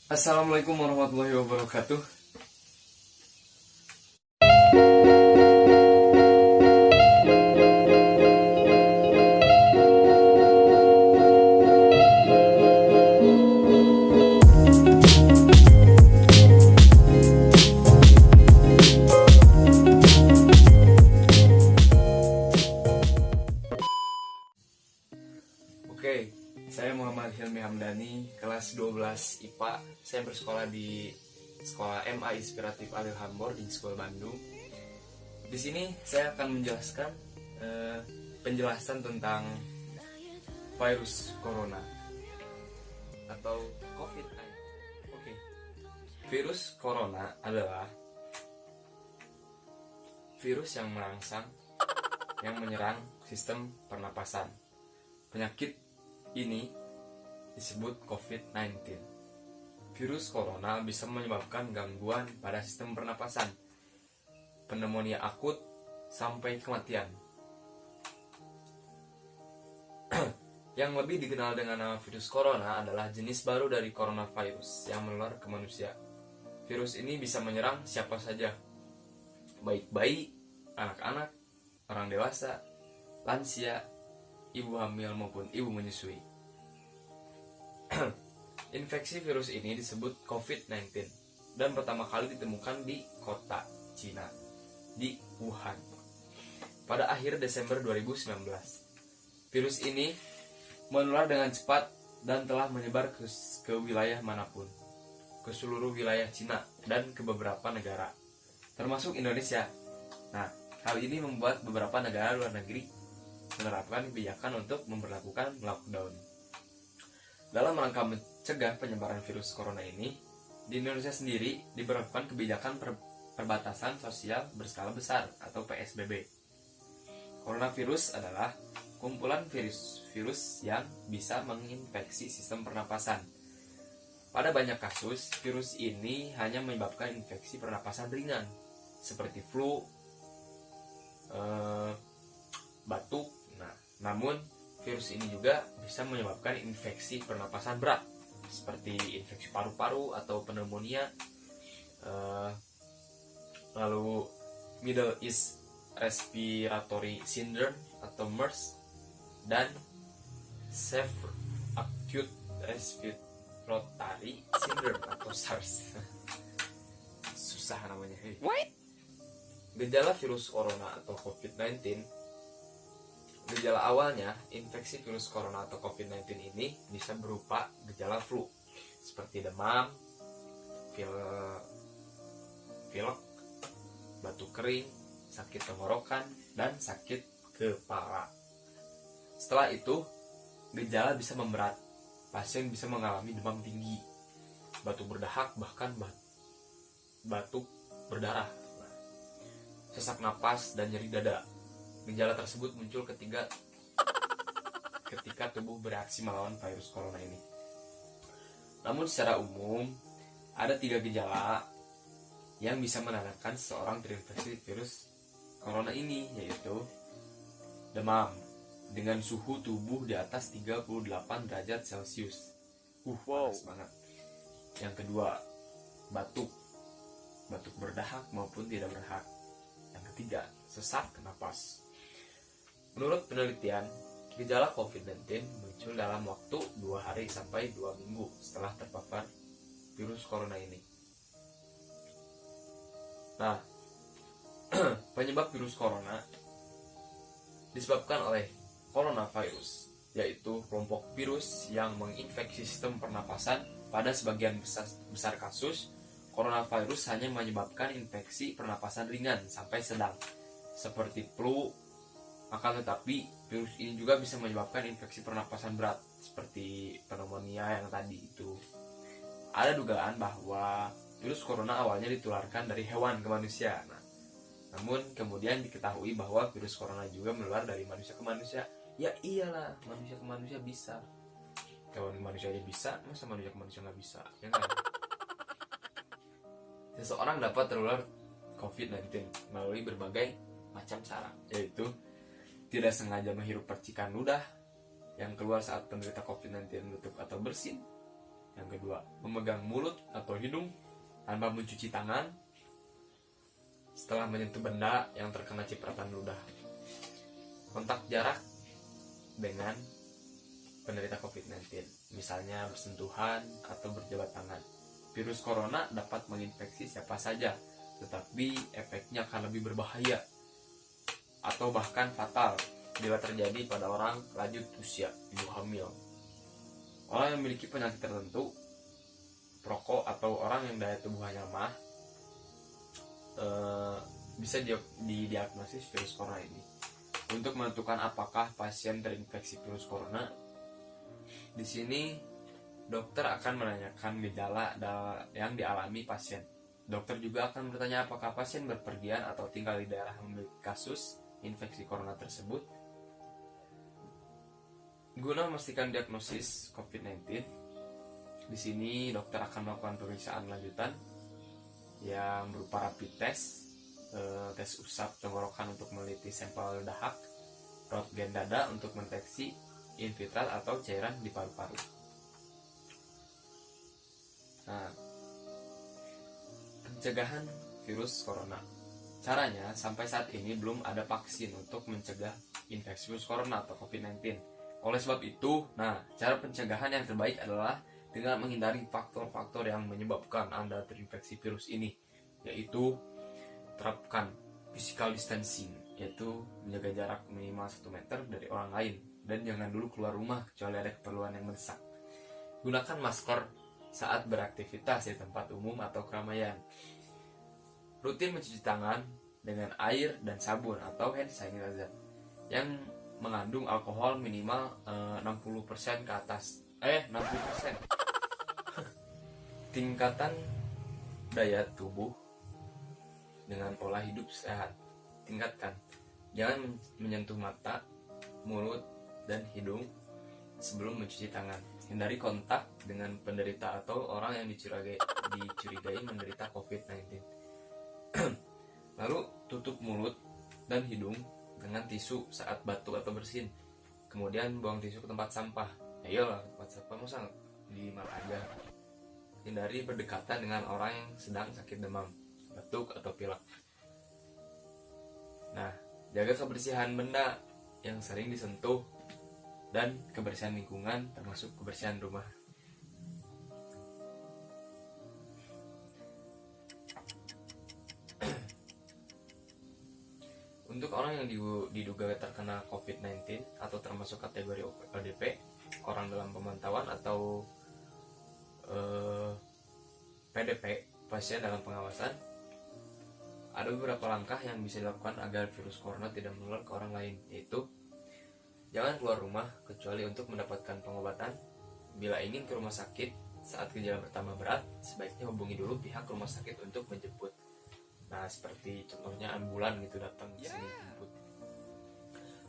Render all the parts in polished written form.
Assalamualaikum warahmatullahi wabarakatuh. Oke, saya Muhammad Hilmi Hamdani, kelas 12 IPA. Saya bersekolah di Sekolah MA Inspiratif Alil Hambor di Sekolah Bandung. Di sini saya akan menjelaskan penjelasan tentang virus corona atau COVID-19. Oke. Virus corona adalah virus yang merangsang yang menyerang sistem pernapasan. Penyakit ini disebut COVID-19. Virus corona bisa menyebabkan gangguan pada sistem pernapasan, pneumonia akut, sampai kematian. Yang lebih dikenal dengan nama virus corona adalah jenis baru dari coronavirus yang menular ke manusia. Virus ini bisa menyerang siapa saja, baik bayi, anak-anak, orang dewasa, lansia, ibu hamil maupun ibu menyusui. Infeksi virus ini disebut COVID-19 dan pertama kali ditemukan di kota Cina, di Wuhan, pada akhir Desember 2019. Virus ini menular dengan cepat dan telah menyebar ke wilayah manapun, ke seluruh wilayah Cina dan ke beberapa negara, termasuk Indonesia. Nah, hal ini membuat beberapa negara luar negeri menerapkan kebijakan untuk memberlakukan lockdown. Dalam rangka mencegah penyebaran virus corona ini, di Indonesia sendiri diberlakukan kebijakan perbatasan sosial berskala besar atau PSBB. Coronavirus adalah kumpulan virus yang bisa menginfeksi sistem pernapasan. Pada banyak kasus, virus ini hanya menyebabkan infeksi pernapasan ringan, seperti flu, batuk. Namun, virus ini juga bisa menyebabkan infeksi pernapasan berat, seperti infeksi paru-paru atau pneumonia, lalu Middle East Respiratory Syndrome atau MERS, dan Severe Acute Respiratory Syndrome atau SARS. Susah namanya. What? Gejala virus corona atau COVID-19. Gejala awalnya, infeksi virus corona atau COVID-19 ini bisa berupa gejala flu, seperti demam, pilek, batuk kering, sakit tenggorokan, dan sakit kepala. Setelah itu, gejala bisa memberat. Pasien bisa mengalami demam tinggi, batuk berdahak, bahkan batuk berdarah, sesak napas, dan nyeri dada. Gejala tersebut muncul ketika tubuh bereaksi melawan virus corona ini. Namun secara umum, ada 3 gejala yang bisa menandakan seseorang terinfeksi virus corona ini, yaitu demam dengan suhu tubuh di atas 38 derajat Celcius. Panas banget. Yang kedua, batuk berdahak maupun tidak berdahak. Yang ketiga, sesak napas. Menurut penelitian, gejala COVID-19 muncul dalam waktu 2 hari sampai 2 minggu setelah terpapar virus corona ini. Nah, penyebab virus corona disebabkan oleh coronavirus, yaitu kelompok virus yang menginfeksi sistem pernapasan. Pada sebagian besar kasus, coronavirus hanya menyebabkan infeksi pernapasan ringan sampai sedang, seperti flu. Akan tetapi, virus ini juga bisa menyebabkan infeksi pernapasan berat, seperti pneumonia yang tadi itu. Ada dugaan bahwa virus corona awalnya ditularkan dari hewan ke manusia. Namun kemudian diketahui bahwa virus corona juga menular dari manusia ke manusia. Ya iyalah, manusia ke manusia bisa. Kalau manusia aja bisa, masa manusia ke manusia nggak bisa? Ya kan? Seseorang dapat tertular COVID-19 melalui berbagai macam cara, yaitu tidak sengaja menghirup percikan ludah yang keluar saat penderita COVID-19 batuk atau bersin, Yang kedua, memegang mulut atau hidung tanpa mencuci tangan setelah menyentuh benda yang terkena cipratan ludah. Kontak jarak dengan penderita COVID-19, misalnya bersentuhan atau berjabat tangan. Virus corona dapat menginfeksi siapa saja, tetapi efeknya akan lebih berbahaya atau bahkan fatal bila terjadi pada orang lanjut usia, ibu hamil, orang yang memiliki penyakit tertentu, perokok, atau orang yang daya tubuhnya lemah. Bisa didiagnosis virus corona ini. Untuk menentukan apakah pasien terinfeksi virus corona, di sini dokter akan menanyakan gejala yang dialami pasien. Dokter juga akan bertanya apakah pasien berpergian atau tinggal di daerah yang memiliki kasus infeksi corona tersebut. Guna memastikan diagnosis COVID-19, di sini dokter akan melakukan pemeriksaan lanjutan yang berupa rapid test, tes usap tenggorokan untuk meneliti sampel dahak, röntgen dada untuk mendeteksi infiltrat atau cairan di paru-paru. Nah, pencegahan virus corona. Caranya, sampai saat ini belum ada vaksin untuk mencegah infeksi virus corona atau COVID-19. Oleh sebab itu, cara pencegahan yang terbaik adalah dengan menghindari faktor-faktor yang menyebabkan Anda terinfeksi virus ini, yaitu terapkan physical distancing, yaitu menjaga jarak minimal 1 meter dari orang lain, dan jangan dulu keluar rumah kecuali ada keperluan yang mendesak. Gunakan masker saat beraktivitas di tempat umum atau keramaian. Rutin mencuci tangan dengan air dan sabun atau hand sanitizer yang mengandung alkohol minimal 60% ke atas. 60%. Tingkatan daya tubuh dengan pola hidup sehat. Tingkatkan. Jangan menyentuh mata, mulut, dan hidung sebelum mencuci tangan. Hindari kontak dengan penderita atau orang yang dicurigai menderita COVID-19. Lalu tutup mulut dan hidung dengan tisu saat batuk atau bersin. Kemudian buang tisu ke tempat sampah. Ayolah, tempat sampah masa di mana aja. Hindari berdekatan dengan orang yang sedang sakit demam, batuk, atau pilek. Nah, jaga kebersihan benda yang sering disentuh dan kebersihan lingkungan termasuk kebersihan rumah. Untuk orang yang diduga terkena COVID-19 atau termasuk kategori ODP, orang dalam pemantauan, atau PDP, pasien dalam pengawasan, ada beberapa langkah yang bisa dilakukan agar virus corona tidak menular ke orang lain, yaitu jangan keluar rumah kecuali untuk mendapatkan pengobatan. Bila ingin ke rumah sakit saat gejala bertambah berat, sebaiknya hubungi dulu pihak rumah sakit untuk menjemput. Nah, seperti contohnya ambulan gitu datang ke sini jemput.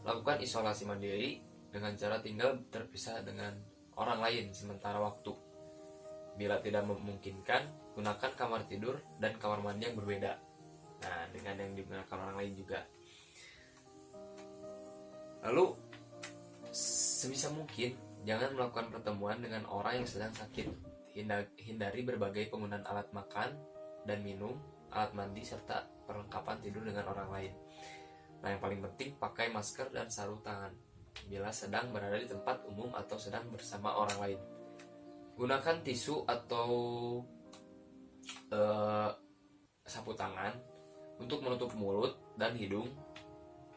Lakukan isolasi mandiri dengan cara tinggal terpisah dengan orang lain sementara waktu. Bila tidak memungkinkan, gunakan kamar tidur dan kamar mandi yang berbeda. Nah, dengan yang digunakan orang lain juga. Lalu, sebisa mungkin jangan melakukan pertemuan dengan orang yang sedang sakit. Hindari berbagai penggunaan alat makan dan minum, alat mandi, serta perlengkapan tidur dengan orang lain. Nah, yang paling penting, pakai masker dan sarung tangan bila sedang berada di tempat umum atau sedang bersama orang lain. Gunakan tisu atau sapu tangan untuk menutup mulut dan hidung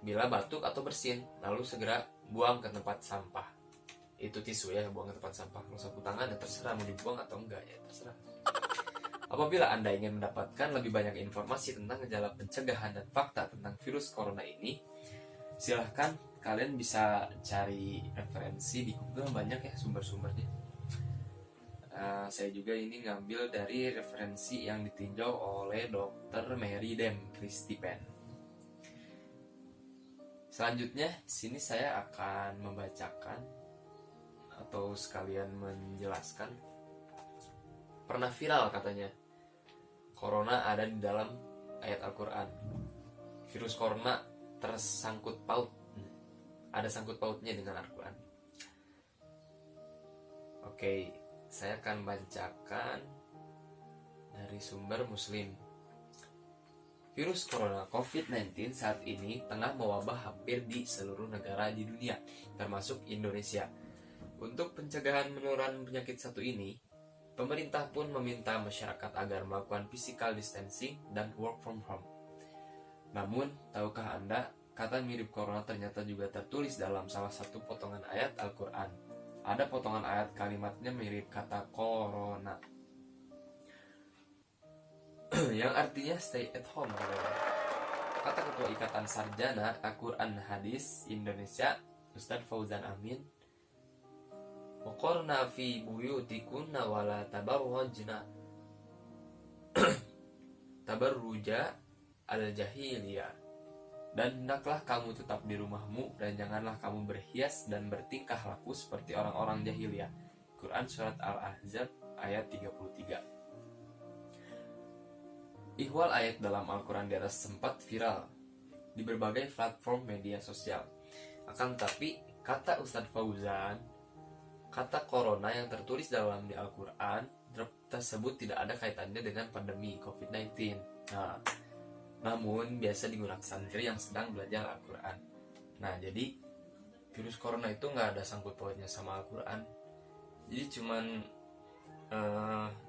bila batuk atau bersin, lalu segera buang ke tempat sampah. Itu tisu ya, buang ke tempat sampah. Kalau sapu tangan ya terserah mau dibuang atau enggak, ya terserah. Apabila Anda ingin mendapatkan lebih banyak informasi tentang gejala pencegahan dan fakta tentang virus corona ini, silahkan kalian bisa cari referensi di Google, banyak ya sumber-sumbernya. Saya juga ini ngambil dari referensi yang ditinjau oleh Dr. Mary Dem Christipen. Selanjutnya, di sini saya akan membacakan atau sekalian menjelaskan. Pernah viral katanya, corona ada di dalam ayat Al-Quran. Virus corona tersangkut paut, ada sangkut pautnya dengan Al-Quran. Oke, saya akan bacakan dari sumber Muslim. Virus corona COVID-19 saat ini tengah mewabah hampir di seluruh negara di dunia, termasuk Indonesia. Untuk pencegahan penularan penyakit satu ini, pemerintah pun meminta masyarakat agar melakukan physical distancing dan work from home. Namun, tahukah Anda, kata mirip corona ternyata juga tertulis dalam salah satu potongan ayat Al-Quran. Ada potongan ayat kalimatnya mirip kata corona, yang artinya stay at home. Kata Ketua Ikatan Sarjana Al-Quran Hadis Indonesia, Ustadz Fauzan Amin, waqarna fi buyutikunna wala tabarrujna tabarruja al-jahiliyah, dan hendaklah kamu tetap di rumahmu dan janganlah kamu berhias dan bertingkah laku seperti orang-orang jahiliyah. Quran Surat Al-Ahzab ayat 33. Ihwal ayat dalam Al-Quran di atas sempat viral di berbagai platform media sosial. Akan tetapi, kata Ustadz Fauzan, kata corona yang tertulis dalam di Al-Quran tersebut tidak ada kaitannya dengan pandemi COVID-19. Namun biasa digunakan santri yang sedang belajar Al-Quran. Nah, jadi virus corona itu nggak ada sangkut pautnya sama Al-Quran. Jadi cuman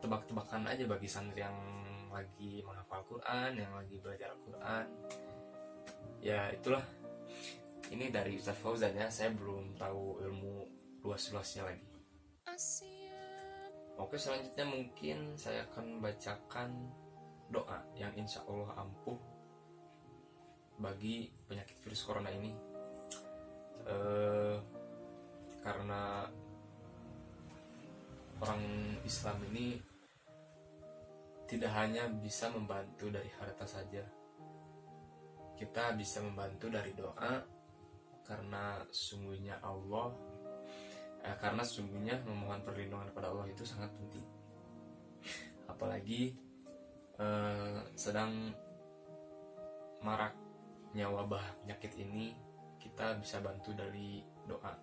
tebak-tebakan aja bagi santri yang lagi menghafal Al-Quran, yang lagi belajar Al-Quran. Ya itulah. Ini dari Ustadz Fauzan ya, saya belum tahu ilmu luas-luasnya lagi. Oke, selanjutnya mungkin saya akan bacakan doa yang insya Allah ampuh bagi penyakit virus corona ini. Karena orang Islam ini tidak hanya bisa membantu dari harta saja, kita bisa membantu dari doa, karena sungguhnya memohon perlindungan kepada Allah itu sangat penting. Apalagi sedang maraknya wabah penyakit ini, kita bisa bantu dari doa.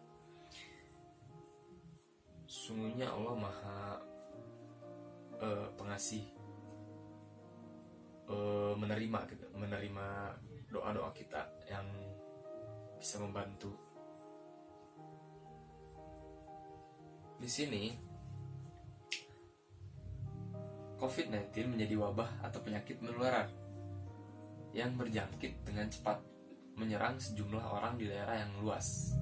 Sungguhnya Allah Maha pengasih, menerima doa-doa kita yang bisa membantu. Di sini COVID-19 menjadi wabah atau penyakit menular yang berjangkit dengan cepat, menyerang sejumlah orang di daerah yang luas.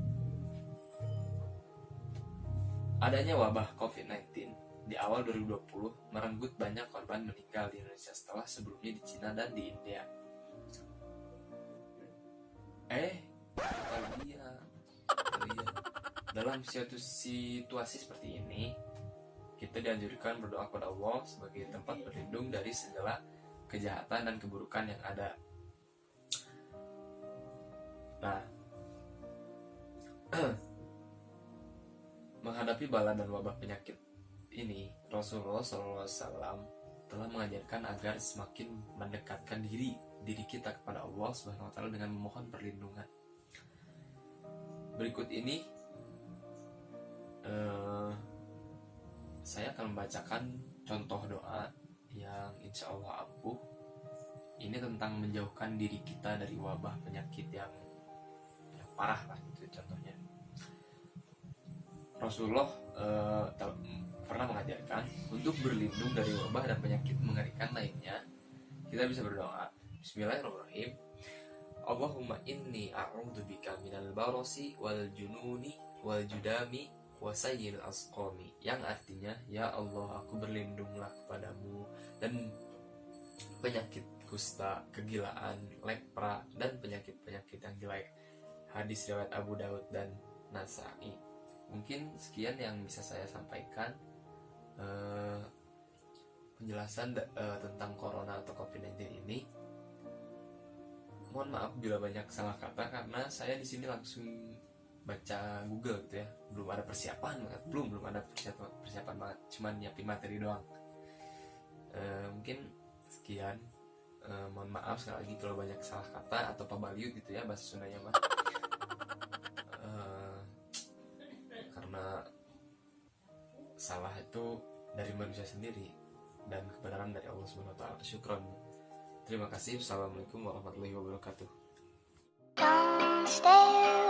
Adanya wabah COVID-19 di awal 2020 merenggut banyak korban meninggal di Indonesia setelah sebelumnya di Cina dan di India. Dalam situasi seperti ini, kita dianjurkan berdoa kepada Allah sebagai tempat berlindung dari segala kejahatan dan keburukan yang ada. Nah, menghadapi bala dan wabah penyakit ini, Rasulullah SAW telah mengajarkan agar semakin mendekatkan diri kita kepada Allah SWT dengan memohon perlindungan. Berikut ini saya akan membacakan contoh doa yang insya Allah ampuh. Ini tentang menjauhkan diri kita dari wabah penyakit yang parah lah, itu contohnya. Rasulullah pernah mengajarkan untuk berlindung dari wabah dan penyakit mengerikan lainnya. Kita bisa berdoa, Bismillahirrahmanirrahim, Allahumma inni a'udzubika minal barasi wal jununi wal judami wasayyil asqami, yang artinya, ya Allah, aku berlindunglah kepadamu dan penyakit kusta, kegilaan, lepra, dan penyakit-penyakit yang jelek. Hadis riwayat Abu Daud dan Nasa'i. Mungkin sekian yang bisa saya sampaikan, penjelasan tentang corona atau COVID-19 ini. Mohon maaf bila banyak salah kata, karena saya di sini langsung baca Google gitu ya, belum ada persiapan banget, cuman nyiapin materi doang. Mungkin sekian, mohon maaf sekali lagi kalau banyak salah kata atau pabaliut gitu ya bahasa Sundanya mah. Karena salah itu dari manusia sendiri dan kebenaran dari Allah Subhanahu wa taala. Syukron. Terima kasih. Assalamualaikum warahmatullahi wabarakatuh. Don't stay